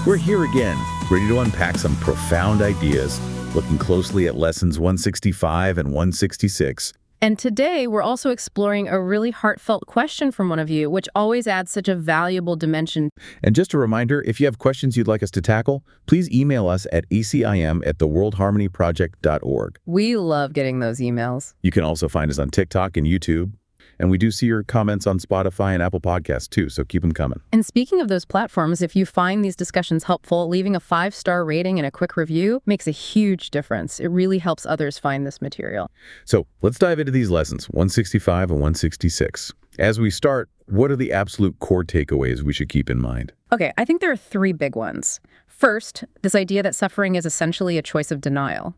We're here again, ready to unpack some profound ideas, looking closely at lessons 165 and 166. And today, we're also exploring a really heartfelt question from one of you, which always adds such a valuable dimension. And just a reminder, if you have questions you'd like us to tackle, please email us at acim@theworldharmonyproject.org. We love getting those emails. You can also find us on TikTok and YouTube. And we do see your comments on Spotify and Apple Podcasts too, so keep them coming. And speaking of those platforms, if you find these discussions helpful, leaving a 5-star rating and a quick review makes a huge difference. It really helps others find this material. So let's dive into these lessons, 165 and 166. As we start, what are the absolute core takeaways we should keep in mind? Okay, I think there are 3 big ones. First, this idea that suffering is essentially a choice of denial.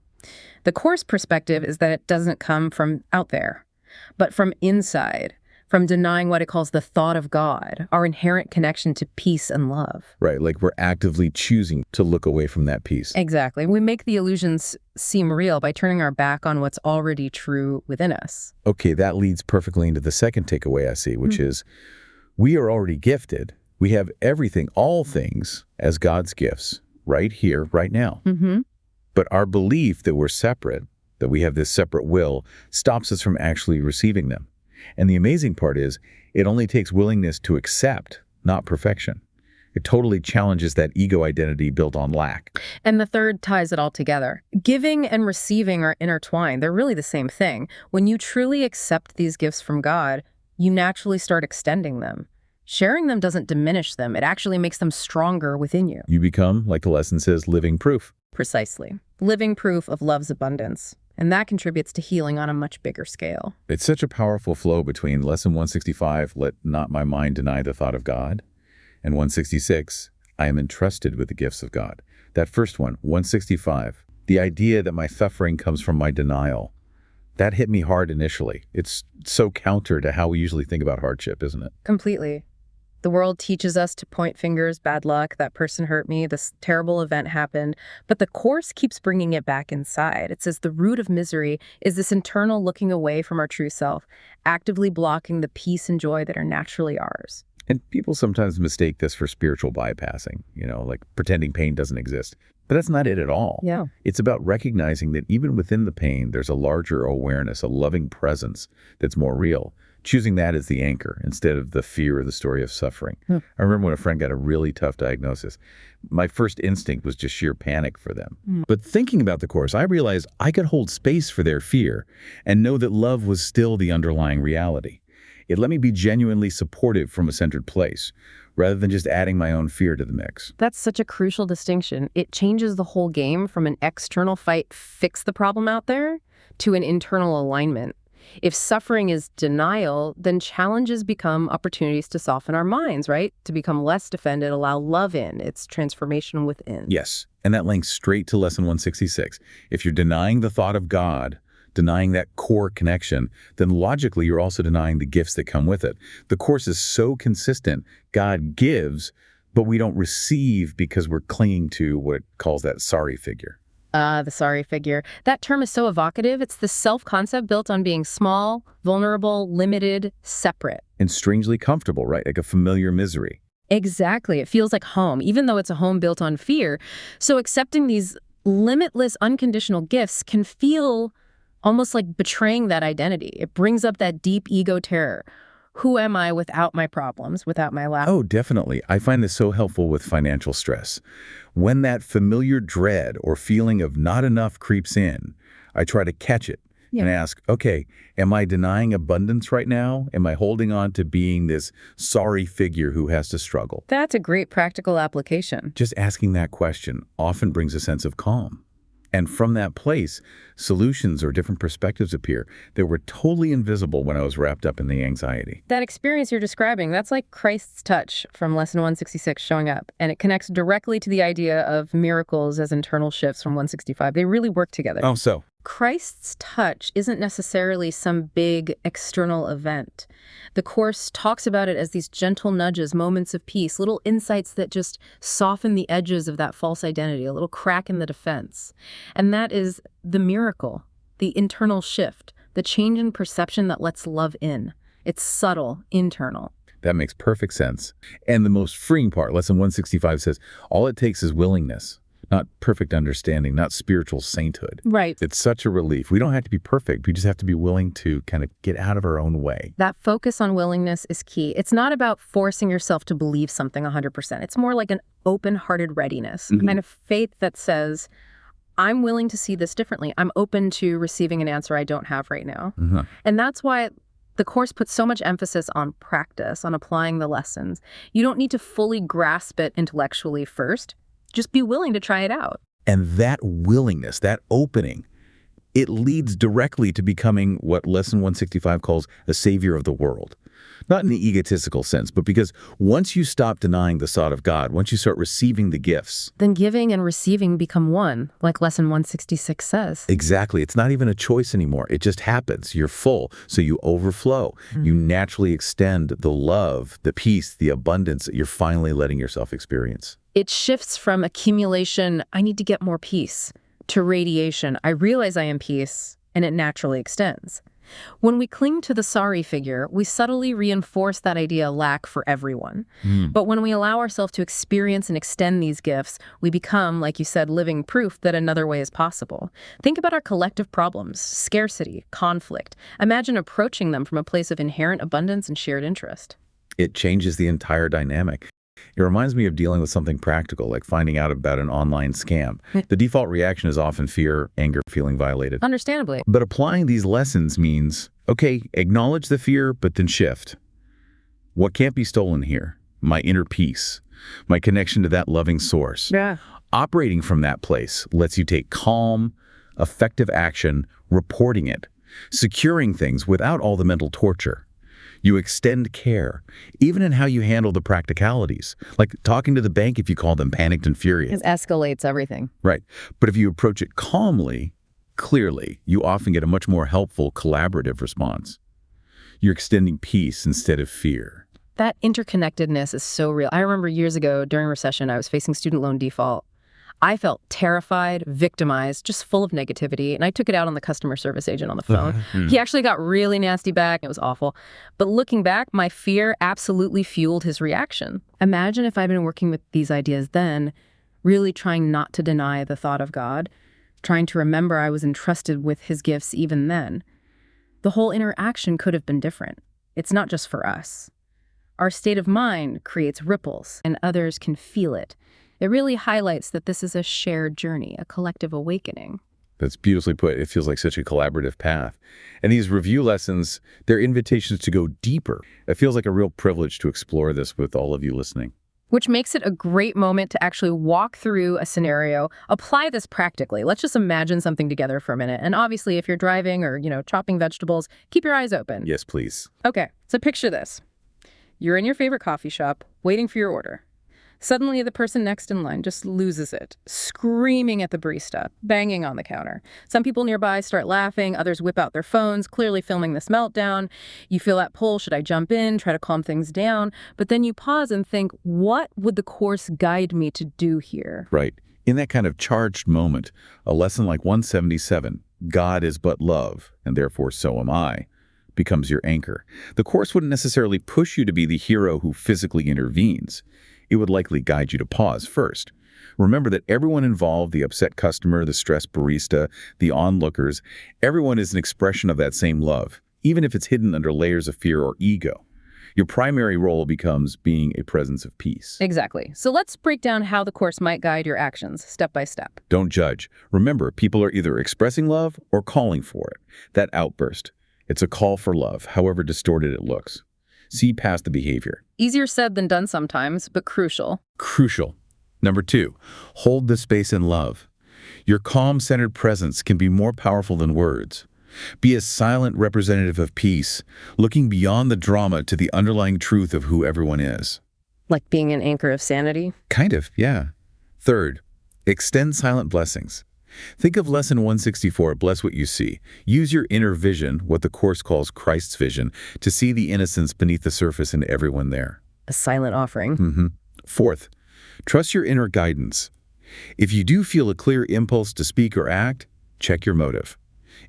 The Course perspective is that it doesn't come from out there, but from inside, from denying what it calls the thought of God, our inherent connection to peace and love. Right, like we're actively choosing to look away from that peace. Exactly. We make the illusions seem real by turning our back on what's already true within us. Okay, that leads perfectly into the second takeaway I see, which is we are already gifted. We have everything, all things, as God's gifts, right here, right now. But our belief that we're separate, that we have this separate will, stops us from actually receiving them. And the amazing part is, it only takes willingness to accept, not perfection. It totally challenges that ego identity built on lack. And the third ties it all together. Giving and receiving are intertwined. They're really the same thing. When you truly accept these gifts from God, you naturally start extending them. Sharing them doesn't diminish them. It actually makes them stronger within you. You become, like the lesson says, living proof. Precisely. Living proof of love's abundance. And that contributes to healing on a much bigger scale. It's such a powerful flow between lesson 165, let not my mind deny the thought of God, and 166, I am entrusted with the gifts of God. That first one, 165, the idea that my suffering comes from my denial, that hit me hard initially. It's so counter to how we usually think about hardship, isn't it? Completely. The world teaches us to point fingers, bad luck, that person hurt me, this terrible event happened. But the Course keeps bringing it back inside. It says the root of misery is this internal looking away from our true self, actively blocking the peace and joy that are naturally ours. And people sometimes mistake this for spiritual bypassing, like pretending pain doesn't exist. But that's not it at all. Yeah. It's about recognizing that even within the pain, there's a larger awareness, a loving presence that's more real. Choosing that as the anchor instead of the fear or the story of suffering. I remember when a friend got a really tough diagnosis, my first instinct was just sheer panic for them. But thinking about the Course, I realized I could hold space for their fear and know that love was still the underlying reality. It let me be genuinely supportive from a centered place, rather than just adding my own fear to the mix. That's such a crucial distinction. It changes the whole game from an external fight, fix the problem out there, to an internal alignment. If suffering is denial, then challenges become opportunities to soften our minds, right? To become less defended, allow love in. It's transformation within. Yes, and that links straight to lesson 166. If you're denying the thought of God, denying that core connection, then logically you're also denying the gifts that come with it. The Course is so consistent. God gives, but we don't receive because we're clinging to what it calls that sorry figure. The sorry figure. That term is so evocative. It's the self-concept built on being small, vulnerable, limited, separate. And strangely comfortable, right? Like a familiar misery. Exactly. It feels like home, even though it's a home built on fear. So accepting these limitless, unconditional gifts can feel almost like betraying that identity. It brings up that deep ego terror. Who am I without my problems, without my lack? Oh, definitely. I find this so helpful with financial stress. When that familiar dread or feeling of not enough creeps in, I try to catch it and ask, okay, am I denying abundance right now? Am I holding on to being this sorry figure who has to struggle? That's a great practical application. Just asking that question often brings a sense of calm. And from that place, solutions or different perspectives appear that were totally invisible when I was wrapped up in the anxiety. That experience you're describing, that's like Christ's touch from lesson 166 showing up. And it connects directly to the idea of miracles as internal shifts from 165. They really work together. Oh, so? Christ's touch isn't necessarily some big external event. The Course talks about it as these gentle nudges, moments of peace, little insights that just soften the edges of that false identity, a little crack in the defense. And that is the miracle, the internal shift, the change in perception that lets love in. It's subtle, internal. That makes perfect sense. And the most freeing part, Lesson 165 says, all it takes is willingness, not perfect understanding, not spiritual sainthood. Right. It's such a relief. We don't have to be perfect. We just have to be willing to kind of get out of our own way. That focus on willingness is key. It's not about forcing yourself to believe something 100%. It's more like an open-hearted readiness, a kind of faith that says, I'm willing to see this differently. I'm open to receiving an answer I don't have right now. And that's why the course puts so much emphasis on practice, on applying the lessons. You don't need to fully grasp it intellectually first. Just be willing to try it out. And that willingness, that opening, it leads directly to becoming what Lesson 165 calls a savior of the world. Not in the egotistical sense, but because once you stop denying the thought of God, once you start receiving the gifts, then giving and receiving become one, like Lesson 166 says. Exactly. It's not even a choice anymore. It just happens. You're full, so you overflow. You naturally extend the love, the peace, the abundance that you're finally letting yourself experience. It shifts from accumulation, I need to get more peace, to radiation, I realize I am peace, and it naturally extends. When we cling to the sorry figure, we subtly reinforce that idea of lack for everyone. But when we allow ourselves to experience and extend these gifts, we become, like you said, living proof that another way is possible. Think about our collective problems, scarcity, conflict. Imagine approaching them from a place of inherent abundance and shared interest. It changes the entire dynamic. It reminds me of dealing with something practical, like finding out about an online scam. The default reaction is often fear, anger, feeling violated. Understandably. But applying these lessons means, okay, acknowledge the fear, but then shift. What can't be stolen here? My inner peace, my connection to that loving source. Yeah. Operating from that place lets you take calm, effective action, reporting it, securing things without all the mental torture. You extend care, even in how you handle the practicalities, like talking to the bank if you call them panicked and furious. It escalates everything. Right. But if you approach it calmly, clearly, you often get a much more helpful, collaborative response. You're extending peace instead of fear. That interconnectedness is so real. I remember years ago during recession, I was facing student loan default. I felt terrified, victimized, just full of negativity, and I took it out on the customer service agent on the phone. He actually got really nasty back. It was awful. But looking back, my fear absolutely fueled his reaction. Imagine if I'd been working with these ideas then, really trying not to deny the thought of God, trying to remember I was entrusted with his gifts even then. The whole interaction could have been different. It's not just for us. Our state of mind creates ripples, and others can feel it. It really highlights that this is a shared journey, a collective awakening. That's beautifully put. It feels like such a collaborative path. And these review lessons, they're invitations to go deeper. It feels like a real privilege to explore this with all of you listening. Which makes it a great moment to actually walk through a scenario, apply this practically. Let's just imagine something together for a minute. And obviously, if you're driving or, chopping vegetables, keep your eyes open. Yes, please. Okay, so picture this. You're in your favorite coffee shop, waiting for your order. Suddenly, the person next in line just loses it, screaming at the barista, banging on the counter. Some people nearby start laughing, others whip out their phones, clearly filming this meltdown. You feel that pull, should I jump in, try to calm things down? But then you pause and think, what would the course guide me to do here? Right. In that kind of charged moment, a lesson like 177, God is but love, and therefore so am I, becomes your anchor. The course wouldn't necessarily push you to be the hero who physically intervenes. It would likely guide you to pause first. Remember that everyone involved, the upset customer, the stressed barista, the onlookers, everyone is an expression of that same love, even if it's hidden under layers of fear or ego. Your primary role becomes being a presence of peace. Exactly. So let's break down how the course might guide your actions, step by step. Don't judge. Remember, people are either expressing love or calling for it. That outburst, it's a call for love, however distorted it looks. See past the behavior. Easier said than done sometimes, but crucial. Crucial. Number 2, hold the space in love. Your calm-centered presence can be more powerful than words. Be a silent representative of peace, looking beyond the drama to the underlying truth of who everyone is. Like being an anchor of sanity? Kind of, yeah. 3rd, extend silent blessings. Think of Lesson 164, bless what you see. Use your inner vision, what the Course calls Christ's vision, to see the innocence beneath the surface in everyone there. A silent offering. 4th, trust your inner guidance. If you do feel a clear impulse to speak or act, check your motive.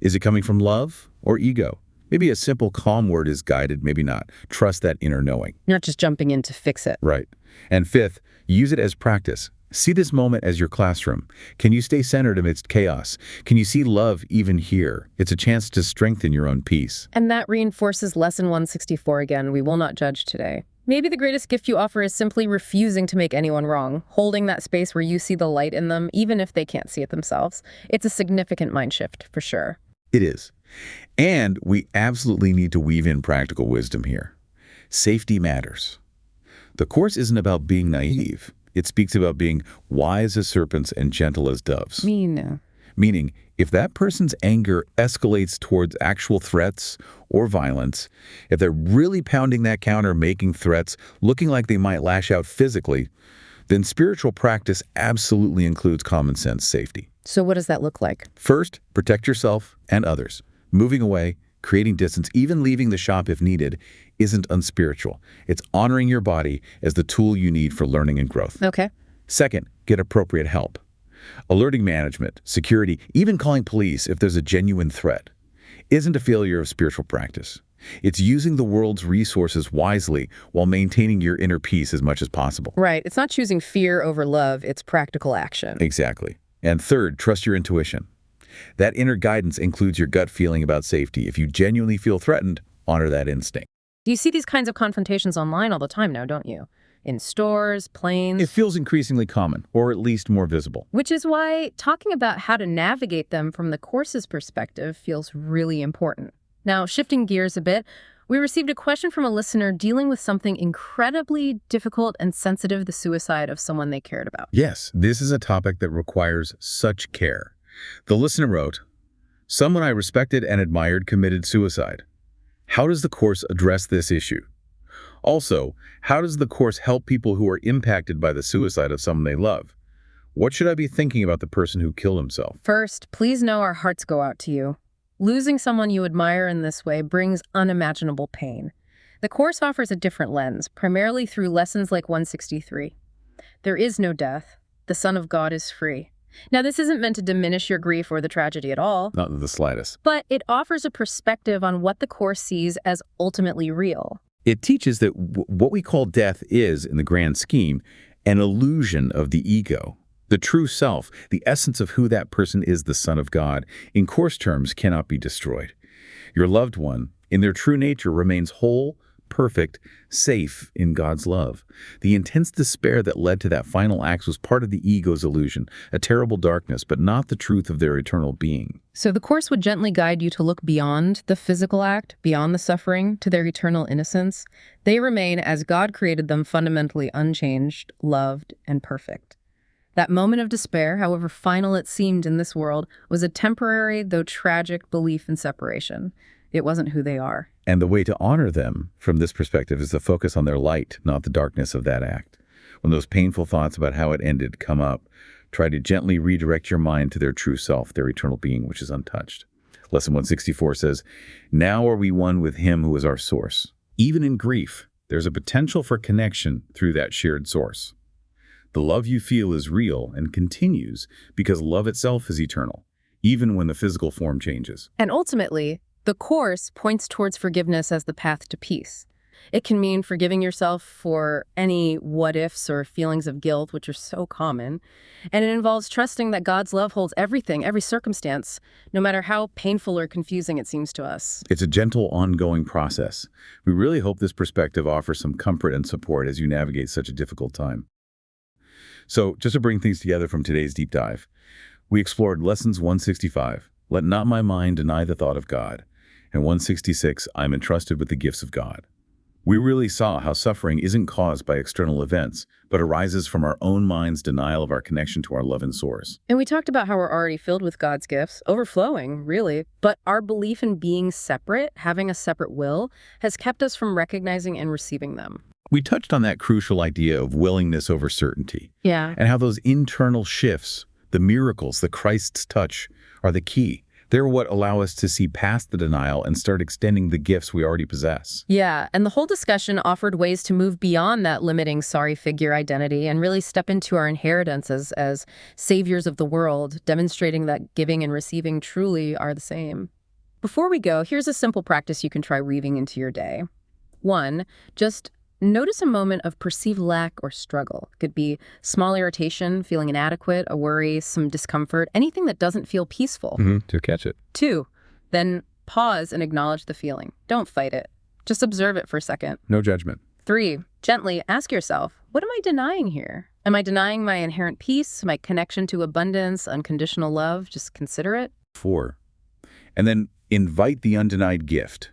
Is it coming from love or ego? Maybe a simple calm word is guided, maybe not. Trust that inner knowing. Not just jumping in to fix it. Right. And fifth, use it as practice. See this moment as your classroom. Can you stay centered amidst chaos? Can you see love even here? It's a chance to strengthen your own peace. And that reinforces lesson 164 again. We will not judge today. Maybe the greatest gift you offer is simply refusing to make anyone wrong, holding that space where you see the light in them, even if they can't see it themselves. It's a significant mind shift, for sure. It is. And we absolutely need to weave in practical wisdom here. Safety matters. The Course isn't about being naive. It speaks about being wise as serpents and gentle as doves. Meaning, if that person's anger escalates towards actual threats or violence, if they're really pounding that counter, making threats, looking like they might lash out physically, then spiritual practice absolutely includes common sense safety. So what does that look like? First, protect yourself and others. Moving away, creating distance, even leaving the shop if needed, isn't unspiritual. It's honoring your body as the tool you need for learning and growth. Okay. Second, get appropriate help. Alerting management, security, even calling police if there's a genuine threat isn't a failure of spiritual practice. It's using the world's resources wisely while maintaining your inner peace as much as possible. Right. It's not choosing fear over love. It's practical action. Exactly. And third, trust your intuition. That inner guidance includes your gut feeling about safety. If you genuinely feel threatened, honor that instinct. You see these kinds of confrontations online all the time now, don't you? In stores, planes. It feels increasingly common, or at least more visible. Which is why talking about how to navigate them from the Course's perspective feels really important. Now, shifting gears a bit, we received a question from a listener dealing with something incredibly difficult and sensitive, the suicide of someone they cared about. Yes, this is a topic that requires such care. The listener wrote, "Someone I respected and admired committed suicide. How does the Course address this issue? Also, how does the Course help people who are impacted by the suicide of someone they love? What should I be thinking about the person who killed himself?" First, please know our hearts go out to you. Losing someone you admire in this way brings unimaginable pain. The Course offers a different lens, primarily through lessons like 163. There is no death. The Son of God is free. Now, this isn't meant to diminish your grief or the tragedy at all. Not in the slightest. But it offers a perspective on what the Course sees as ultimately real. It teaches that what we call death is, in the grand scheme, an illusion of the ego. The true self, the essence of who that person is, the Son of God, in Course terms, cannot be destroyed. Your loved one, in their true nature, remains whole, perfect, safe in God's love. The intense despair that led to that final act was part of the ego's illusion, a terrible darkness, but not the truth of their eternal being. So the Course would gently guide you to look beyond the physical act, beyond the suffering, to their eternal innocence. They remain, as God created them, fundamentally unchanged, loved, and perfect. That moment of despair, however final it seemed in this world, was a temporary, though tragic, belief in separation. It wasn't who they are. And the way to honor them from this perspective is to focus on their light, not the darkness of that act. When those painful thoughts about how it ended come up, try to gently redirect your mind to their true self, their eternal being, which is untouched. Lesson 164 says, "Now are we one with Him who is our source." Even in grief, there's a potential for connection through that shared source. The love you feel is real and continues because love itself is eternal, even when the physical form changes. And ultimately, the Course points towards forgiveness as the path to peace. It can mean forgiving yourself for any what-ifs or feelings of guilt, which are so common. And it involves trusting that God's love holds everything, every circumstance, no matter how painful or confusing it seems to us. It's a gentle, ongoing process. We really hope this perspective offers some comfort and support as you navigate such a difficult time. So, just to bring things together from today's deep dive, we explored lessons 165, "Let not my mind deny the thought of God," and 166, "I'm entrusted with the gifts of God." We really saw how suffering isn't caused by external events, but arises from our own mind's denial of our connection to our love and source. And we talked about how we're already filled with God's gifts, overflowing, really, but our belief in being separate, having a separate will, has kept us from recognizing and receiving them. We touched on that crucial idea of willingness over certainty, Yeah. and how those internal shifts, the miracles, the Christ's touch, are the key. They're what allow us to see past the denial and start extending the gifts we already possess. Yeah, and the whole discussion offered ways to move beyond that limiting sorry figure identity and really step into our inheritance as saviors of the world, demonstrating that giving and receiving truly are the same. Before we go, here's a simple practice you can try weaving into your day. 1, just notice a moment of perceived lack or struggle. It could be small irritation, feeling inadequate, a worry, some discomfort, anything that doesn't feel peaceful. To catch it. 2, then pause and acknowledge the feeling. Don't fight it. Just observe it for a second. No judgment. 3, gently ask yourself, what am I denying here? Am I denying my inherent peace, my connection to abundance, unconditional love? Just consider it. 4. And then invite the undenied gift.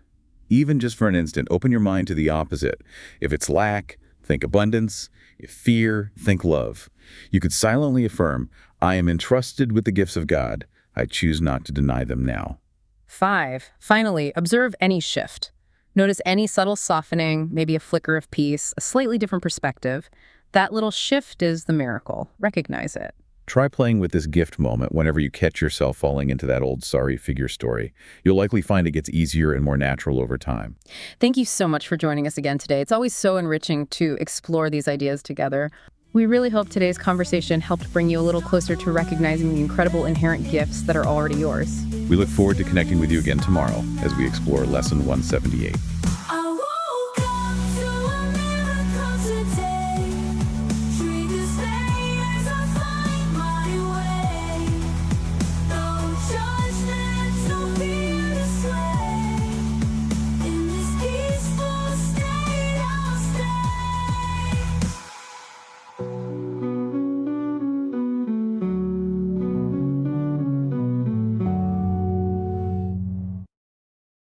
Even just for an instant, open your mind to the opposite. If it's lack, think abundance. If fear, think love. You could silently affirm, I am entrusted with the gifts of God. I choose not to deny them now. 5, finally, observe any shift. Notice any subtle softening, maybe a flicker of peace, a slightly different perspective. That little shift is the miracle. Recognize it. Try playing with this gift moment whenever you catch yourself falling into that old sorry figure story. You'll likely find it gets easier and more natural over time. Thank you so much for joining us again today. It's always so enriching to explore these ideas together. We really hope today's conversation helped bring you a little closer to recognizing the incredible inherent gifts that are already yours. We look forward to connecting with you again tomorrow as we explore Lesson 178.